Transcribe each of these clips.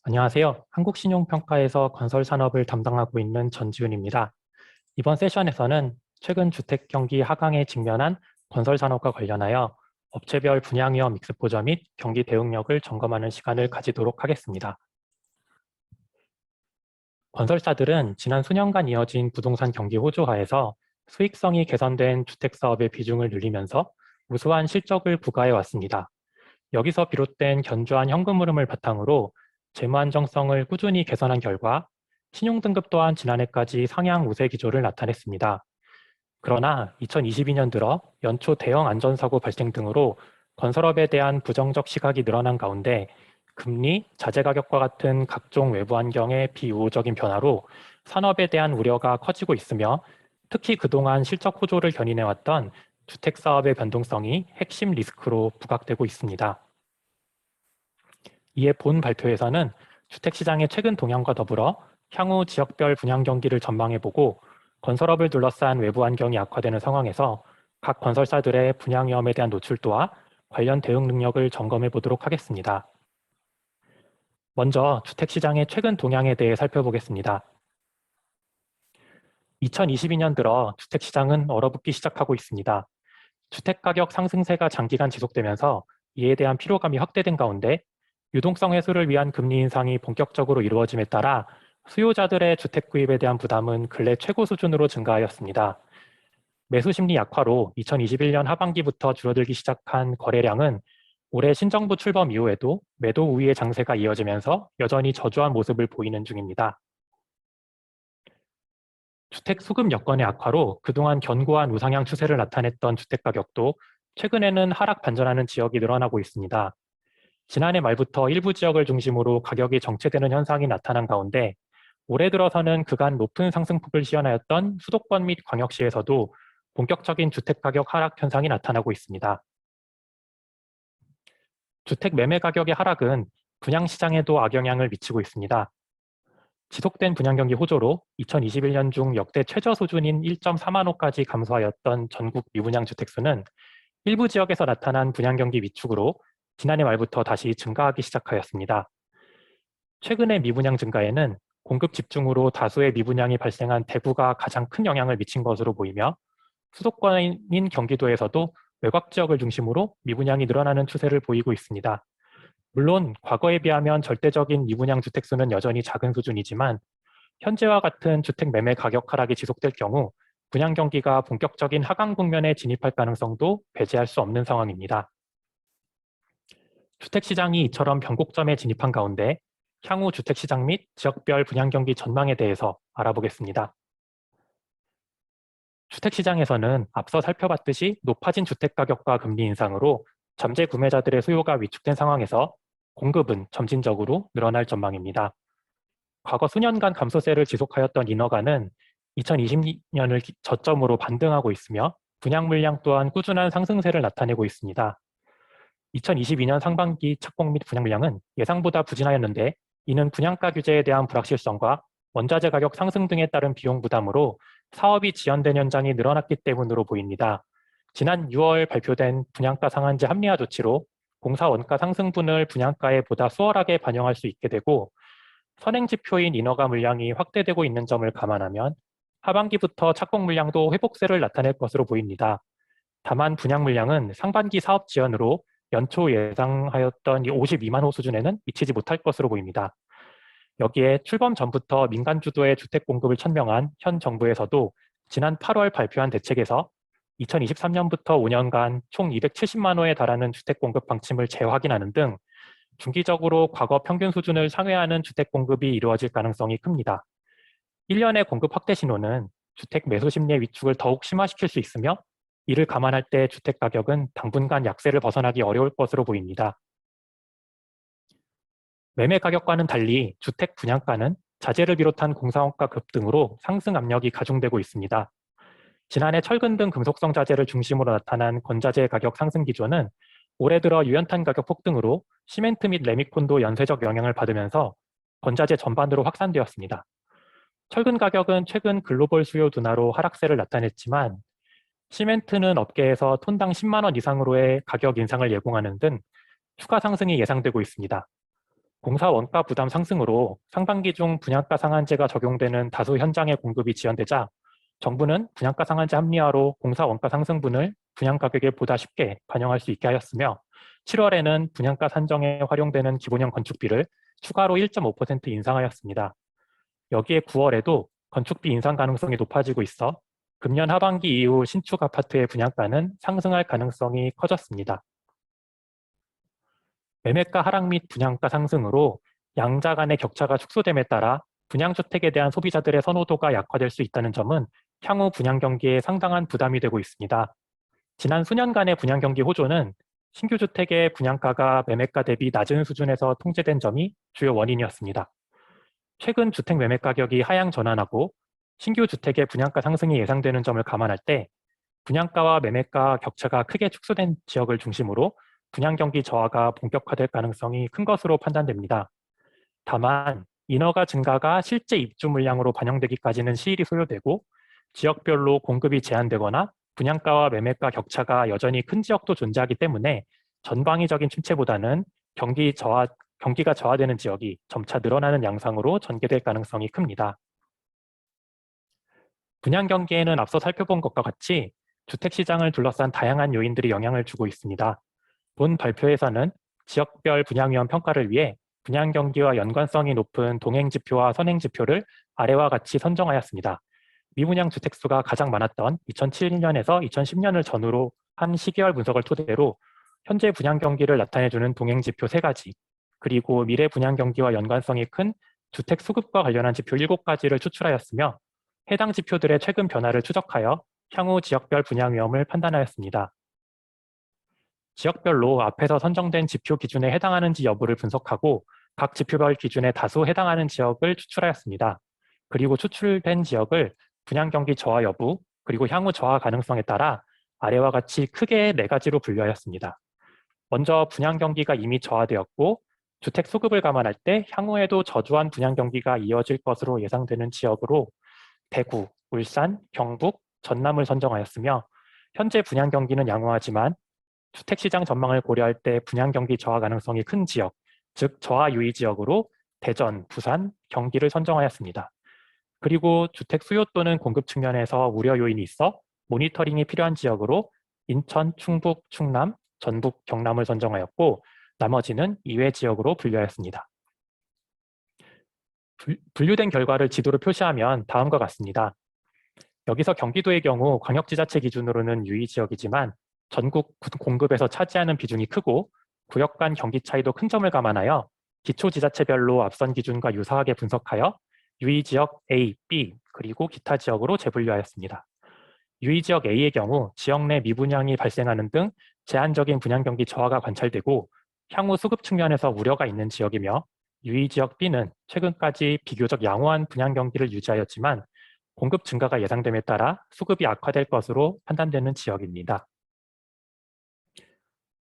안녕하세요. 한국신용평가에서 건설산업을 담당하고 있는 전지훈입니다. 이번 세션에서는 최근 주택 경기 하강에 직면한 건설산업과 관련하여 업체별 분양위험 익스포저 및 경기 대응력을 점검하는 시간을 가지도록 하겠습니다. 건설사들은 지난 수년간 이어진 부동산 경기 호조하에서 수익성이 개선된 주택사업의 비중을 늘리면서 우수한 실적을 부과해 왔습니다. 여기서 비롯된 견조한 현금 흐름을 바탕으로 재무 안정성을 꾸준히 개선한 결과 신용등급 또한 지난해까지 상향 우세 기조를 나타냈습니다. 그러나 2022년 들어 연초 대형 안전사고 발생 등으로 건설업에 대한 부정적 시각이 늘어난 가운데 금리, 자재 가격과 같은 각종 외부 환경의 비우호적인 변화로 산업에 대한 우려가 커지고 있으며 특히 그동안 실적 호조를 견인해왔던 주택사업의 변동성이 핵심 리스크로 부각되고 있습니다. 이에 본 발표에서는 주택시장의 최근 동향과 더불어 향후 지역별 분양 경기를 전망해보고 건설업을 둘러싼 외부 환경이 악화되는 상황에서 각 건설사들의 분양 위험에 대한 노출도와 관련 대응 능력을 점검해 보도록 하겠습니다. 먼저 주택시장의 최근 동향에 대해 살펴보겠습니다. 2022년 들어 주택시장은 얼어붙기 시작하고 있습니다. 주택가격 상승세가 장기간 지속되면서 이에 대한 피로감이 확대된 가운데 유동성 해소를 위한 금리 인상이 본격적으로 이루어짐에 따라 수요자들의 주택 구입에 대한 부담은 근래 최고 수준으로 증가하였습니다. 매수 심리 약화로 2021년 하반기부터 줄어들기 시작한 거래량은 올해 신정부 출범 이후에도 매도 우위의 장세가 이어지면서 여전히 저조한 모습을 보이는 중입니다. 주택 수급 여건의 악화로 그동안 견고한 우상향 추세를 나타냈던 주택 가격도 최근에는 하락 반전하는 지역이 늘어나고 있습니다. 지난해 말부터 일부 지역을 중심으로 가격이 정체되는 현상이 나타난 가운데 올해 들어서는 그간 높은 상승폭을 시현하였던 수도권 및 광역시에서도 본격적인 주택가격 하락 현상이 나타나고 있습니다. 주택 매매 가격의 하락은 분양시장에도 악영향을 미치고 있습니다. 지속된 분양경기 호조로 2021년 중 역대 최저 수준인 1.4만 호까지 감소하였던 전국 미분양 주택수는 일부 지역에서 나타난 분양경기 위축으로 지난해 말부터 다시 증가하기 시작하였습니다. 최근의 미분양 증가에는 공급 집중으로 다수의 미분양이 발생한 대구가 가장 큰 영향을 미친 것으로 보이며 수도권인 경기도에서도 외곽 지역을 중심으로 미분양이 늘어나는 추세를 보이고 있습니다. 물론 과거에 비하면 절대적인 미분양 주택수는 여전히 작은 수준이지만 현재와 같은 주택 매매 가격 하락이 지속될 경우 분양 경기가 본격적인 하강 국면에 진입할 가능성도 배제할 수 없는 상황입니다. 주택시장이 이처럼 변곡점에 진입한 가운데 향후 주택시장 및 지역별 분양 경기 전망에 대해서 알아보겠습니다. 주택시장에서는 앞서 살펴봤듯이 높아진 주택가격과 금리 인상으로 잠재 구매자들의 수요가 위축된 상황에서 공급은 점진적으로 늘어날 전망입니다. 과거 수년간 감소세를 지속하였던 인허가는 2020년을 저점으로 반등하고 있으며 분양 물량 또한 꾸준한 상승세를 나타내고 있습니다. 2022년 상반기 착공 및 분양 물량은 예상보다 부진하였는데 이는 분양가 규제에 대한 불확실성과 원자재 가격 상승 등에 따른 비용 부담으로 사업이 지연된 현장이 늘어났기 때문으로 보입니다. 지난 6월 발표된 분양가 상한제 합리화 조치로 공사 원가 상승분을 분양가에 보다 수월하게 반영할 수 있게 되고 선행지표인 인허가 물량이 확대되고 있는 점을 감안하면 하반기부터 착공 물량도 회복세를 나타낼 것으로 보입니다. 다만 분양 물량은 상반기 사업 지연으로 연초 예상하였던 52만 호 수준에는 미치지 못할 것으로 보입니다. 여기에 출범 전부터 민간 주도의 주택 공급을 천명한 현 정부에서도 지난 8월 발표한 대책에서 2023년부터 5년간 총 270만 호에 달하는 주택 공급 방침을 재확인하는 등 중기적으로 과거 평균 수준을 상회하는 주택 공급이 이루어질 가능성이 큽니다. 1년의 공급 확대 신호는 주택 매수 심리의 위축을 더욱 심화시킬 수 있으며 이를 감안할 때 주택 가격은 당분간 약세를 벗어나기 어려울 것으로 보입니다. 매매 가격과는 달리 주택 분양가는 자재를 비롯한 공사원가 급등으로 상승 압력이 가중되고 있습니다. 지난해 철근 등 금속성 자재를 중심으로 나타난 건자재 가격 상승 기조는 올해 들어 유연탄 가격 폭등으로 시멘트 및 레미콘도 연쇄적 영향을 받으면서 건자재 전반으로 확산되었습니다. 철근 가격은 최근 글로벌 수요 둔화로 하락세를 나타냈지만 시멘트는 업계에서 톤당 10만 원 이상으로의 가격 인상을 예고하는 등 추가 상승이 예상되고 있습니다. 공사 원가 부담 상승으로 상반기 중 분양가 상한제가 적용되는 다수 현장의 공급이 지연되자 정부는 분양가 상한제 합리화로 공사 원가 상승분을 분양가격에 보다 쉽게 반영할 수 있게 하였으며 7월에는 분양가 산정에 활용되는 기본형 건축비를 추가로 1.5% 인상하였습니다. 여기에 9월에도 건축비 인상 가능성이 높아지고 있어 금년 하반기 이후 신축 아파트의 분양가는 상승할 가능성이 커졌습니다. 매매가 하락 및 분양가 상승으로 양자 간의 격차가 축소됨에 따라 분양주택에 대한 소비자들의 선호도가 약화될 수 있다는 점은 향후 분양 경기에 상당한 부담이 되고 있습니다. 지난 수년간의 분양 경기 호조는 신규 주택의 분양가가 매매가 대비 낮은 수준에서 통제된 점이 주요 원인이었습니다. 최근 주택 매매 가격이 하향 전환하고 신규 주택의 분양가 상승이 예상되는 점을 감안할 때 분양가와 매매가 격차가 크게 축소된 지역을 중심으로 분양 경기 저하가 본격화될 가능성이 큰 것으로 판단됩니다. 다만 인허가 증가가 실제 입주 물량으로 반영되기까지는 시일이 소요되고 지역별로 공급이 제한되거나 분양가와 매매가 격차가 여전히 큰 지역도 존재하기 때문에 전방위적인 침체보다는 경기가 저하되는 지역이 점차 늘어나는 양상으로 전개될 가능성이 큽니다. 분양 경기에는 앞서 살펴본 것과 같이 주택시장을 둘러싼 다양한 요인들이 영향을 주고 있습니다. 본 발표에서는 지역별 분양위험 평가를 위해 분양 경기와 연관성이 높은 동행지표와 선행지표를 아래와 같이 선정하였습니다. 미분양 주택수가 가장 많았던 2007년에서 2010년을 전후로 한 시계열 분석을 토대로 현재 분양 경기를 나타내주는 동행지표 3가지, 그리고 미래 분양 경기와 연관성이 큰 주택 수급과 관련한 지표 7가지를 추출하였으며 해당 지표들의 최근 변화를 추적하여 향후 지역별 분양 위험을 판단하였습니다. 지역별로 앞에서 선정된 지표 기준에 해당하는지 여부를 분석하고 각 지표별 기준에 다수 해당하는 지역을 추출하였습니다. 그리고 추출된 지역을 분양 경기 저하 여부, 그리고 향후 저하 가능성에 따라 아래와 같이 크게 4가지로 분류하였습니다. 먼저 분양 경기가 이미 저하되었고 주택 수급을 감안할 때 향후에도 저조한 분양 경기가 이어질 것으로 예상되는 지역으로 대구, 울산, 경북, 전남을 선정하였으며 현재 분양 경기는 양호하지만 주택시장 전망을 고려할 때 분양 경기 저하 가능성이 큰 지역, 즉 저하 유의 지역으로 대전, 부산, 경기를 선정하였습니다. 그리고 주택 수요 또는 공급 측면에서 우려 요인이 있어 모니터링이 필요한 지역으로 인천, 충북, 충남, 전북, 경남을 선정하였고 나머지는 이외 지역으로 분류하였습니다. 분류된 결과를 지도로 표시하면 다음과 같습니다. 여기서 경기도의 경우 광역지자체 기준으로는 유의 지역이지만 전국 공급에서 차지하는 비중이 크고 구역 간 경기 차이도 큰 점을 감안하여 기초지자체별로 앞선 기준과 유사하게 분석하여 유의지역 A, B, 그리고 기타 지역으로 재분류하였습니다. 유의지역 A의 경우 지역 내 미분양이 발생하는 등 제한적인 분양 경기 저하가 관찰되고 향후 수급 측면에서 우려가 있는 지역이며 유의지역 B는 최근까지 비교적 양호한 분양 경기를 유지하였지만 공급 증가가 예상됨에 따라 수급이 악화될 것으로 판단되는 지역입니다.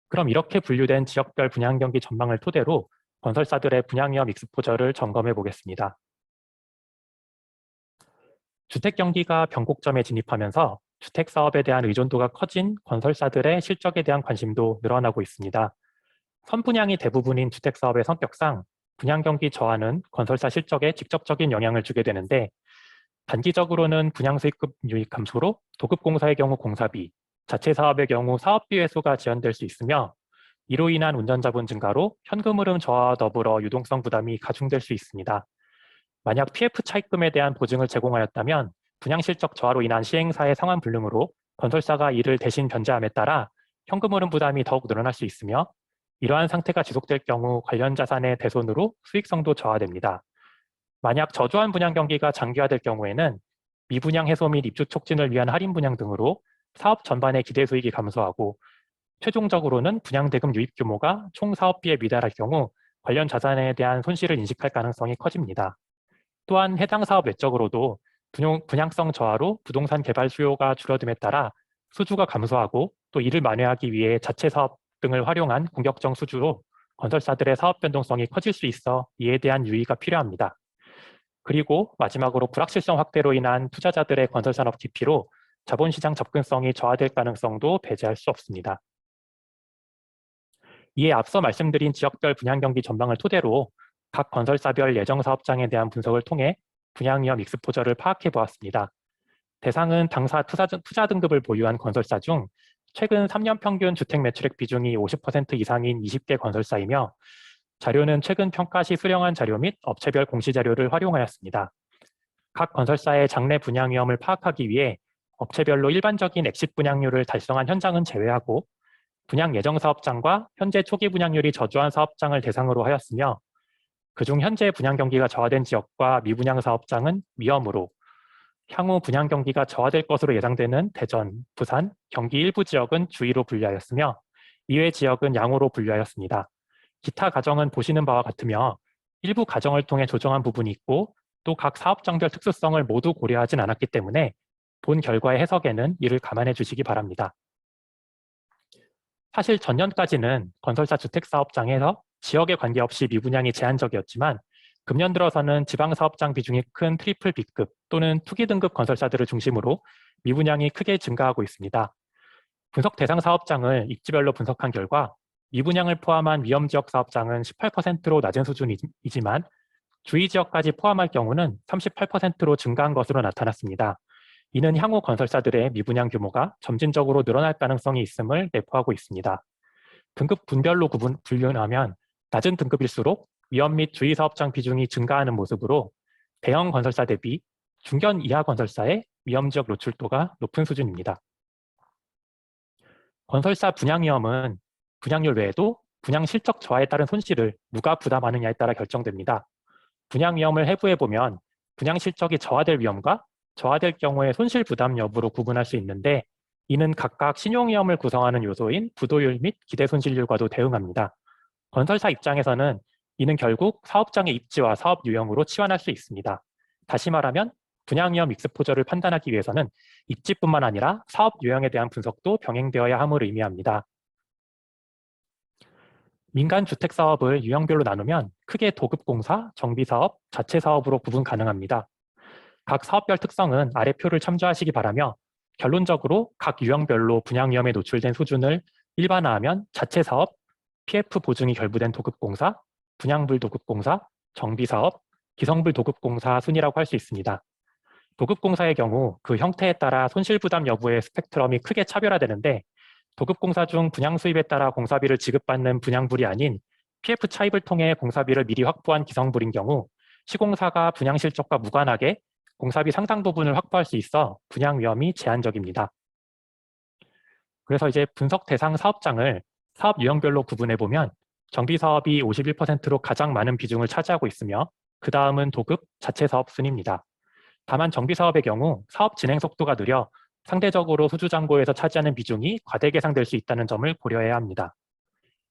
그럼 이렇게 분류된 지역별 분양 경기 전망을 토대로 건설사들의 분양 위험 익스포저를 점검해 보겠습니다. 주택 경기가 변곡점에 진입하면서 주택 사업에 대한 의존도가 커진 건설사들의 실적에 대한 관심도 늘어나고 있습니다. 선분양이 대부분인 주택 사업의 성격상 분양 경기 저하는 건설사 실적에 직접적인 영향을 주게 되는데 단기적으로는 분양 수익급 유익 감소로 도급 공사의 경우 공사비, 자체 사업의 경우 사업비 회수가 지연될 수 있으며 이로 인한 운전자분 증가로 현금 흐름 저하와 더불어 유동성 부담이 가중될 수 있습니다. 만약 PF 차입금에 대한 보증을 제공하였다면 분양 실적 저하로 인한 시행사의 상환 불능으로 건설사가 이를 대신 변제함에 따라 현금 흐름 부담이 더욱 늘어날 수 있으며 이러한 상태가 지속될 경우 관련 자산의 대손으로 수익성도 저하됩니다. 만약 저조한 분양 경기가 장기화될 경우에는 미분양 해소 및 입주 촉진을 위한 할인 분양 등으로 사업 전반의 기대 수익이 감소하고 최종적으로는 분양 대금 유입 규모가 총 사업비에 미달할 경우 관련 자산에 대한 손실을 인식할 가능성이 커집니다. 또한 해당 사업 외적으로도 분양성 저하로 부동산 개발 수요가 줄어듦에 따라 수주가 감소하고 또 이를 만회하기 위해 자체 사업 등을 활용한 공격적 수주로 건설사들의 사업 변동성이 커질 수 있어 이에 대한 유의가 필요합니다. 그리고 마지막으로 불확실성 확대로 인한 투자자들의 건설산업 기피로 자본시장 접근성이 저하될 가능성도 배제할 수 없습니다. 이에 앞서 말씀드린 지역별 분양 경기 전망을 토대로 각 건설사별 예정사업장에 대한 분석을 통해 분양위험 익스포저를 파악해 보았습니다. 대상은 당사 투자 등급을 보유한 건설사 중 최근 3년 평균 주택 매출액 비중이 50% 이상인 20개 건설사이며 자료는 최근 평가 시 수령한 자료 및 업체별 공시 자료를 활용하였습니다. 각 건설사의 장래 분양 위험을 파악하기 위해 업체별로 일반적인 엑싯 분양률을 달성한 현장은 제외하고 분양 예정 사업장과 현재 초기 분양률이 저조한 사업장을 대상으로 하였으며 그중 현재 분양 경기가 저하된 지역과 미분양 사업장은 위험으로 향후 분양 경기가 저하될 것으로 예상되는 대전, 부산, 경기 일부 지역은 주의로 분류하였으며 이외 지역은 양호로 분류하였습니다. 기타 가정은 보시는 바와 같으며 일부 가정을 통해 조정한 부분이 있고 또 각 사업장별 특수성을 모두 고려하진 않았기 때문에 본 결과의 해석에는 이를 감안해 주시기 바랍니다. 사실 전년까지는 건설사 주택사업장에서 지역에 관계없이 미분양이 제한적이었지만 금년 들어서는 지방사업장 비중이 큰 트리플 B급 또는 투기 등급 건설사들을 중심으로 미분양이 크게 증가하고 있습니다. 분석 대상 사업장을 입지별로 분석한 결과 미분양을 포함한 위험지역 사업장은 18%로 낮은 수준이지만 주의지역까지 포함할 경우는 38%로 증가한 것으로 나타났습니다. 이는 향후 건설사들의 미분양 규모가 점진적으로 늘어날 가능성이 있음을 내포하고 있습니다. 등급 분별로 분류하면 낮은 등급일수록 위험 및 주의 사업장 비중이 증가하는 모습으로 대형 건설사 대비 중견 이하 건설사의 위험지역 노출도가 높은 수준입니다. 건설사 분양 위험은 분양률 외에도 분양 실적 저하에 따른 손실을 누가 부담하느냐에 따라 결정됩니다. 분양 위험을 해부해보면 분양 실적이 저하될 위험과 저하될 경우의 손실 부담 여부로 구분할 수 있는데 이는 각각 신용 위험을 구성하는 요소인 부도율 및 기대 손실률과도 대응합니다. 건설사 입장에서는 이는 결국 사업장의 입지와 사업 유형으로 치환할 수 있습니다. 다시 말하면 분양 위험 익스포저를 판단하기 위해서는 입지뿐만 아니라 사업 유형에 대한 분석도 병행되어야 함을 의미합니다. 민간 주택 사업을 유형별로 나누면 크게 도급공사, 정비사업, 자체사업으로 구분 가능합니다. 각 사업별 특성은 아래 표를 참조하시기 바라며 결론적으로 각 유형별로 분양 위험에 노출된 수준을 일반화하면 자체사업, PF 보증이 결부된 도급공사, 분양불 도급공사, 정비사업, 기성불 도급공사 순이라고 할 수 있습니다. 도급공사의 경우 그 형태에 따라 손실부담 여부의 스펙트럼이 크게 차별화되는데 도급공사 중 분양 수입에 따라 공사비를 지급받는 분양불이 아닌 PF 차입을 통해 공사비를 미리 확보한 기성불인 경우 시공사가 분양 실적과 무관하게 공사비 상당 부분을 확보할 수 있어 분양 위험이 제한적입니다. 그래서 이제 분석 대상 사업장을 사업 유형별로 구분해보면 정비사업이 51%로 가장 많은 비중을 차지하고 있으며 그 다음은 도급, 자체사업 순입니다. 다만 정비사업의 경우 사업 진행 속도가 느려 상대적으로 수주잔고에서 차지하는 비중이 과대 계상될 수 있다는 점을 고려해야 합니다.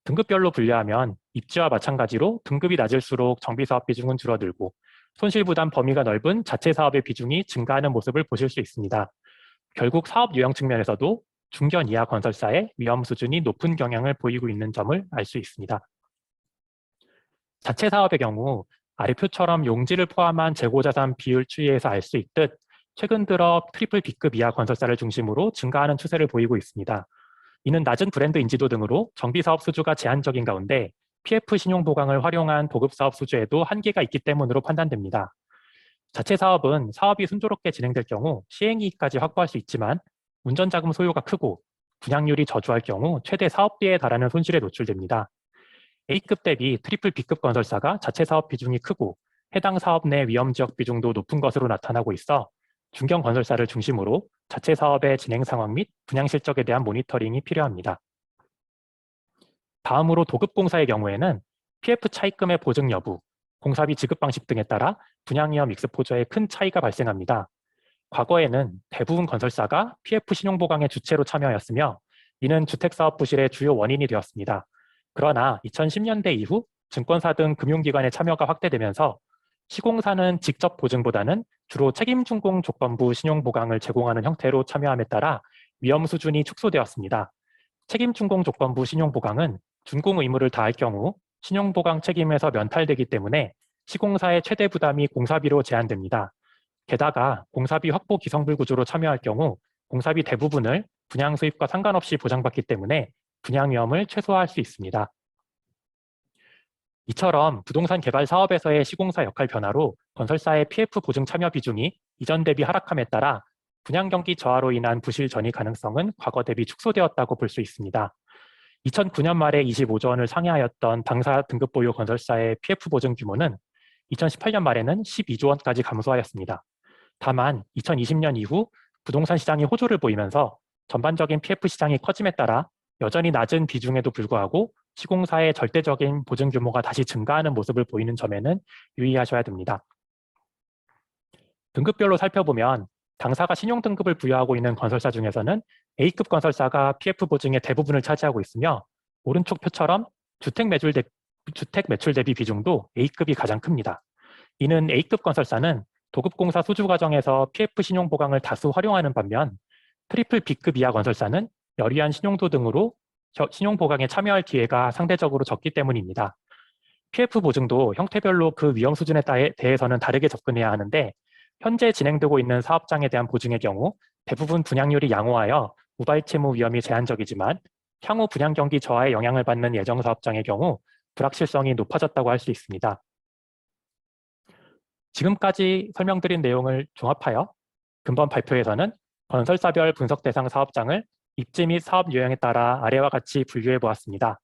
등급별로 분류하면 입지와 마찬가지로 등급이 낮을수록 정비사업 비중은 줄어들고 손실부담 범위가 넓은 자체사업의 비중이 증가하는 모습을 보실 수 있습니다. 결국 사업 유형 측면에서도 중견 이하 건설사의 위험 수준이 높은 경향을 보이고 있는 점을 알 수 있습니다. 자체사업의 경우 아래 표처럼 용지를 포함한 재고자산 비율 추이에서 알 수 있듯 최근 들어 트리플 B급 이하 건설사를 중심으로 증가하는 추세를 보이고 있습니다. 이는 낮은 브랜드 인지도 등으로 정비사업 수주가 제한적인 가운데 PF 신용보강을 활용한 도급사업 수주에도 한계가 있기 때문으로 판단됩니다. 자체 사업은 사업이 순조롭게 진행될 경우 시행이익까지 확보할 수 있지만 운전자금 소요가 크고 분양률이 저조할 경우 최대 사업비에 달하는 손실에 노출됩니다. A급 대비 트리플 B급 건설사가 자체 사업 비중이 크고 해당 사업 내 위험지역 비중도 높은 것으로 나타나고 있어 중견 건설사를 중심으로 자체 사업의 진행 상황 및 분양 실적에 대한 모니터링이 필요합니다. 다음으로 도급공사의 경우에는 PF 차입금의 보증 여부, 공사비 지급 방식 등에 따라 분양 위험 익스포저에 큰 차이가 발생합니다. 과거에는 대부분 건설사가 PF 신용보강의 주체로 참여하였으며 이는 주택사업 부실의 주요 원인이 되었습니다. 그러나 2010년대 이후 증권사 등 금융기관의 참여가 확대되면서 시공사는 직접 보증보다는 주로 책임준공 조건부 신용보강을 제공하는 형태로 참여함에 따라 위험 수준이 축소되었습니다. 책임준공 조건부 신용보강은 준공 의무를 다할 경우 신용보강 책임에서 면탈되기 때문에 시공사의 최대 부담이 공사비로 제한됩니다. 게다가 공사비 확보 기성불 구조로 참여할 경우 공사비 대부분을 분양 수입과 상관없이 보장받기 때문에 분양 위험을 최소화할 수 있습니다. 이처럼 부동산 개발 사업에서의 시공사 역할 변화로 건설사의 PF 보증 참여 비중이 이전 대비 하락함에 따라 분양 경기 저하로 인한 부실 전이 가능성은 과거 대비 축소되었다고 볼 수 있습니다. 2009년 말에 25조 원을 상회하였던 당사 등급 보유 건설사의 PF 보증 규모는 2018년 말에는 12조 원까지 감소하였습니다. 다만 2020년 이후 부동산 시장이 호조를 보이면서 전반적인 PF 시장이 커짐에 따라 여전히 낮은 비중에도 불구하고 시공사의 절대적인 보증 규모가 다시 증가하는 모습을 보이는 점에는 유의하셔야 됩니다. 등급별로 살펴보면 당사가 신용등급을 부여하고 있는 건설사 중에서는 A급 건설사가 PF 보증의 대부분을 차지하고 있으며 오른쪽 표처럼 주택 매출 대비 비중도 A급이 가장 큽니다. 이는 A급 건설사는 도급공사 수주 과정에서 PF 신용 보강을 다수 활용하는 반면 트리플 B급 이하 건설사는 여리한 신용도 등으로 신용 보강에 참여할 기회가 상대적으로 적기 때문입니다. PF 보증도 형태별로 그 위험 수준에 대해서는 다르게 접근해야 하는데 현재 진행되고 있는 사업장에 대한 보증의 경우 대부분 분양률이 양호하여 우발 채무 위험이 제한적이지만 향후 분양 경기 저하에 영향을 받는 예정 사업장의 경우 불확실성이 높아졌다고 할 수 있습니다. 지금까지 설명드린 내용을 종합하여 근본 발표에서는 건설사별 분석 대상 사업장을 입지 및 사업 유형에 따라 아래와 같이 분류해 보았습니다.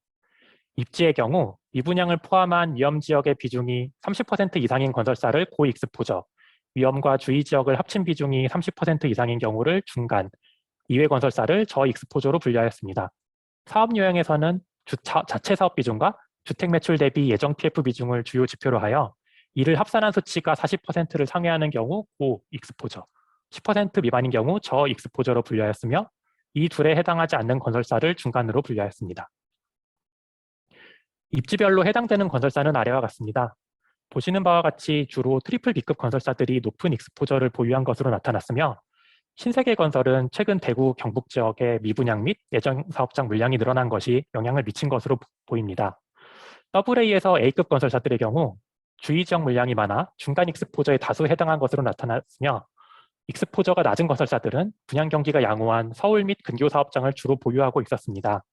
입지의 경우 미분양을 포함한 위험 지역의 비중이 30% 이상인 건설사를 고익스포저, 위험과 주의 지역을 합친 비중이 30% 이상인 경우를 중간, 이외 건설사를 저익스포저로 분류하였습니다. 사업 유형에서는 자체 사업 비중과 주택 매출 대비 예정 PF 비중을 주요 지표로 하여 이를 합산한 수치가 40%를 상회하는 경우 고익스포저, 10% 미만인 경우 저익스포저로 분류하였으며 이 둘에 해당하지 않는 건설사를 중간으로 분류하였습니다. 입지별로 해당되는 건설사는 아래와 같습니다. 보시는 바와 같이 주로 트리플 B급 건설사들이 높은 익스포저를 보유한 것으로 나타났으며 신세계건설은 최근 대구 경북 지역의 미분양 및 예정 사업장 물량이 늘어난 것이 영향을 미친 것으로 보입니다. AA에서 A급 건설사들의 경우 주의 지역 물량이 많아 중간 익스포저에 다수 해당한 것으로 나타났으며 익스포저가 낮은 건설사들은 분양 경기가 양호한 서울 및 근교 사업장을 주로 보유하고 있었습니다.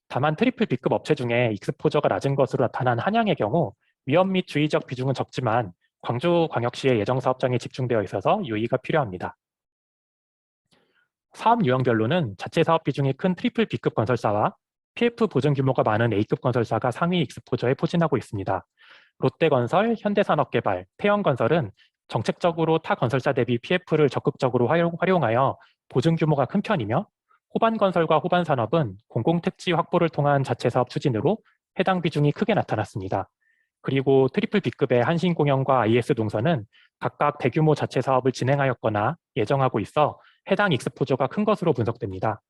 다만 트리플 B급 업체 중에 익스포저가 낮은 것으로 나타난 한양의 경우 위험 및 주의적 비중은 적지만 광주광역시의 예정 사업장에 집중되어 있어서 유의가 필요합니다. 사업 유형별로는 자체 사업 비중이 큰 트리플 B급 건설사와 PF 보증 규모가 많은 A급 건설사가 상위 익스포저에 포진하고 있습니다. 롯데건설, 현대산업개발, 태영건설은 정책적으로 타 건설사 대비 PF를 적극적으로 활용하여 보증 규모가 큰 편이며 호반건설과 호반산업은 공공택지 확보를 통한 자체 사업 추진으로 해당 비중이 크게 나타났습니다. 그리고 트리플 B급의 한신공영과 IS동선은 각각 대규모 자체 사업을 진행하였거나 예정하고 있어 해당 익스포저가 큰 것으로 분석됩니다.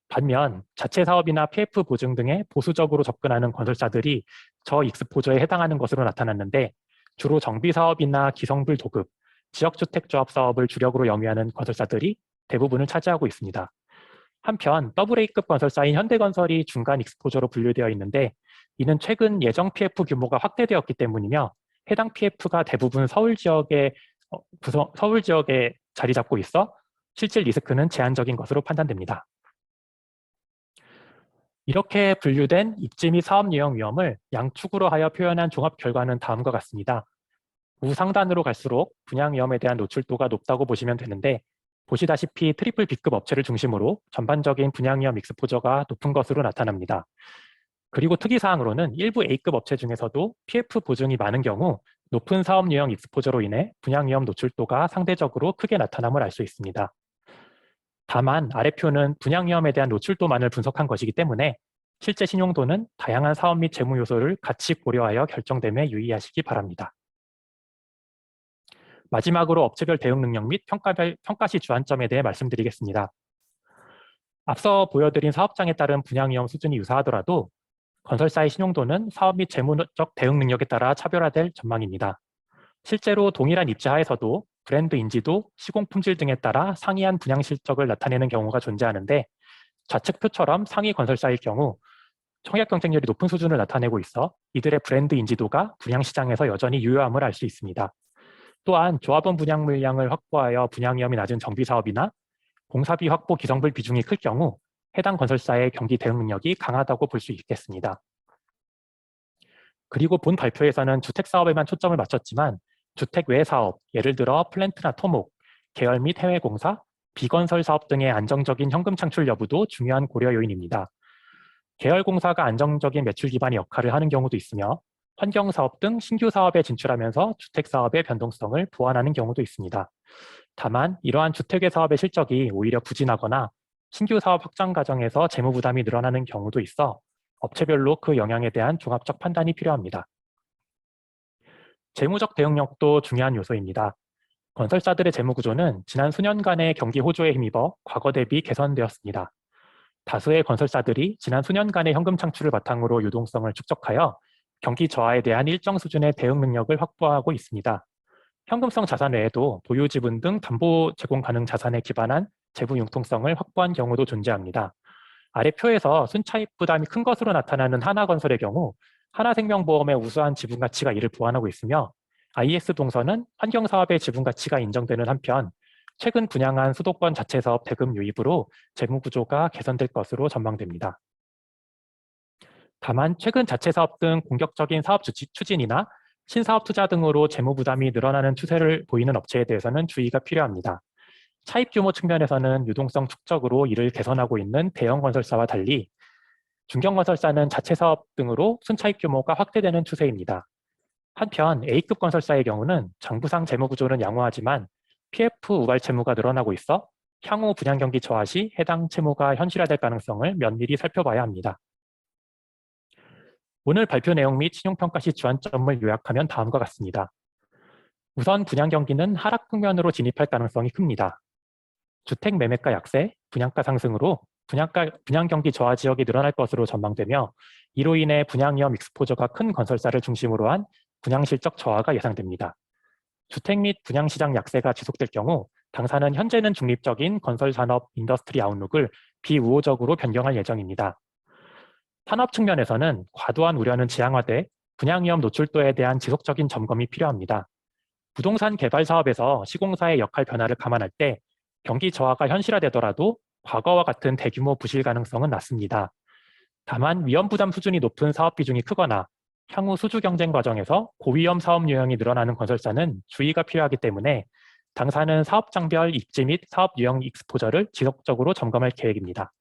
반면 자체 사업이나 PF 보증 등에 보수적으로 접근하는 건설사들이 저익스포저에 해당하는 것으로 나타났는데 주로 정비사업이나 기성불 도급, 지역주택조합 사업을 주력으로 영위하는 건설사들이 대부분을 차지하고 있습니다. 한편 AA급 건설사인 현대건설이 중간 익스포저로 분류되어 있는데 이는 최근 예정 PF 규모가 확대되었기 때문이며 해당 PF가 대부분 서울 지역에 자리 잡고 있어 실질 리스크는 제한적인 것으로 판단됩니다. 이렇게 분류된 입지 및 사업 유형 위험을 양축으로 하여 표현한 종합 결과는 다음과 같습니다. 우상단으로 갈수록 분양 위험에 대한 노출도가 높다고 보시면 되는데 보시다시피 트리플 B급 업체를 중심으로 전반적인 분양 위험 익스포저가 높은 것으로 나타납니다. 그리고 특이사항으로는 일부 A급 업체 중에서도 PF 보증이 많은 경우 높은 사업 유형 익스포저로 인해 분양 위험 노출도가 상대적으로 크게 나타남을 알 수 있습니다. 다만 아래표는 분양 위험에 대한 노출도만을 분석한 것이기 때문에 실제 신용도는 다양한 사업 및 재무 요소를 같이 고려하여 결정됨에 유의하시기 바랍니다. 마지막으로 업체별 대응 능력 및 평가시 주안점에 대해 말씀드리겠습니다. 앞서 보여드린 사업장에 따른 분양 위험 수준이 유사하더라도 건설사의 신용도는 사업 및 재무적 대응 능력에 따라 차별화될 전망입니다. 실제로 동일한 입지하에서도 브랜드 인지도, 시공 품질 등에 따라 상이한 분양 실적을 나타내는 경우가 존재하는데 좌측표처럼 상위 건설사일 경우 청약 경쟁률이 높은 수준을 나타내고 있어 이들의 브랜드 인지도가 분양 시장에서 여전히 유효함을 알 수 있습니다. 또한 조합원 분양 물량을 확보하여 분양 위험이 낮은 정비 사업이나 공사비 확보 기성불 비중이 클 경우 해당 건설사의 경기 대응 능력이 강하다고 볼 수 있겠습니다. 그리고 본 발표에서는 주택 사업에만 초점을 맞췄지만 주택 외 사업, 예를 들어 플랜트나 토목, 계열 및 해외 공사, 비건설 사업 등의 안정적인 현금 창출 여부도 중요한 고려 요인입니다. 계열 공사가 안정적인 매출 기반의 역할을 하는 경우도 있으며 환경 사업 등 신규 사업에 진출하면서 주택 사업의 변동성을 보완하는 경우도 있습니다. 다만 이러한 주택의 사업의 실적이 오히려 부진하거나 신규 사업 확장 과정에서 재무 부담이 늘어나는 경우도 있어 업체별로 그 영향에 대한 종합적 판단이 필요합니다. 재무적 대응력도 중요한 요소입니다. 건설사들의 재무 구조는 지난 수년간의 경기 호조에 힘입어 과거 대비 개선되었습니다. 다수의 건설사들이 지난 수년간의 현금 창출을 바탕으로 유동성을 축적하여 경기 저하에 대한 일정 수준의 대응 능력을 확보하고 있습니다. 현금성 자산 외에도 보유 지분 등 담보 제공 가능 자산에 기반한 재무 융통성을 확보한 경우도 존재합니다. 아래 표에서 순차입 부담이 큰 것으로 나타나는 하나건설의 경우 하나생명보험의 우수한 지분 가치가 이를 보완하고 있으며 IS 동선은 환경사업의 지분 가치가 인정되는 한편 최근 분양한 수도권 자체사업 대금 유입으로 재무 구조가 개선될 것으로 전망됩니다. 다만 최근 자체사업 등 공격적인 사업 추진이나 신사업 투자 등으로 재무 부담이 늘어나는 추세를 보이는 업체에 대해서는 주의가 필요합니다. 차입 규모 측면에서는 유동성 축적으로 이를 개선하고 있는 대형 건설사와 달리 중견 건설사는 자체 사업 등으로 순차입 규모가 확대되는 추세입니다. 한편 A급 건설사의 경우는 장부상 재무 구조는 양호하지만 PF 우발 채무가 늘어나고 있어 향후 분양 경기 저하 시 해당 채무가 현실화될 가능성을 면밀히 살펴봐야 합니다. 오늘 발표 내용 및 신용평가 시 주안점을 요약하면 다음과 같습니다. 우선 분양 경기는 하락 국면으로 진입할 가능성이 큽니다. 주택 매매가 약세, 분양가 상승으로 분양 경기 저하 지역이 늘어날 것으로 전망되며 이로 인해 분양 위험 익스포저가 큰 건설사를 중심으로 한 분양 실적 저하가 예상됩니다. 주택 및 분양 시장 약세가 지속될 경우 당사는 현재는 중립적인 건설 산업 인더스트리 아웃룩을 비우호적으로 변경할 예정입니다. 산업 측면에서는 과도한 우려는 지양화돼 분양 위험 노출도에 대한 지속적인 점검이 필요합니다. 부동산 개발 사업에서 시공사의 역할 변화를 감안할 때 경기 저하가 현실화되더라도 과거와 같은 대규모 부실 가능성은 낮습니다. 다만 위험 부담 수준이 높은 사업 비중이 크거나 향후 수주 경쟁 과정에서 고위험 사업 유형이 늘어나는 건설사는 주의가 필요하기 때문에 당사는 사업장별 입지 및 사업 유형 익스포저를 지속적으로 점검할 계획입니다.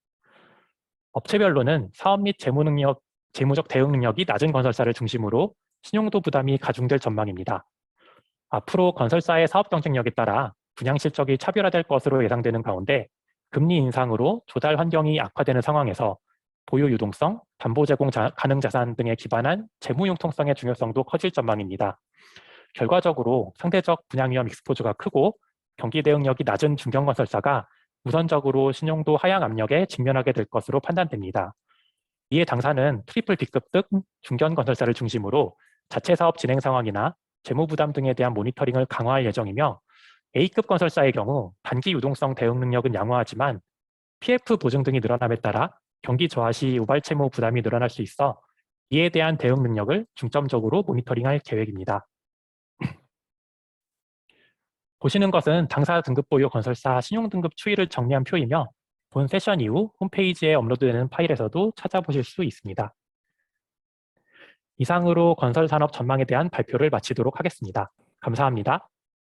업체별로는 사업 및 재무적 대응 능력이 낮은 건설사를 중심으로 신용도 부담이 가중될 전망입니다. 앞으로 건설사의 사업 경쟁력에 따라 분양 실적이 차별화될 것으로 예상되는 가운데 금리 인상으로 조달 환경이 악화되는 상황에서 보유 유동성, 담보 제공 가능 자산 등에 기반한 재무 융통성의 중요성도 커질 전망입니다. 결과적으로 상대적 분양 위험 익스포즈가 크고 경기 대응력이 낮은 중견 건설사가 우선적으로 신용도 하향 압력에 직면하게 될 것으로 판단됩니다. 이에 당사는 트리플 B급 등 중견 건설사를 중심으로 자체 사업 진행 상황이나 재무 부담 등에 대한 모니터링을 강화할 예정이며 A급 건설사의 경우 단기 유동성 대응 능력은 양호하지만 PF 보증 등이 늘어남에 따라 경기 저하 시 우발 채무 부담이 늘어날 수 있어 이에 대한 대응 능력을 중점적으로 모니터링할 계획입니다. 보시는 것은 당사 등급 보유 건설사 신용등급 추이를 정리한 표이며 본 세션 이후 홈페이지에 업로드되는 파일에서도 찾아보실 수 있습니다. 이상으로 건설산업 전망에 대한 발표를 마치도록 하겠습니다. 감사합니다.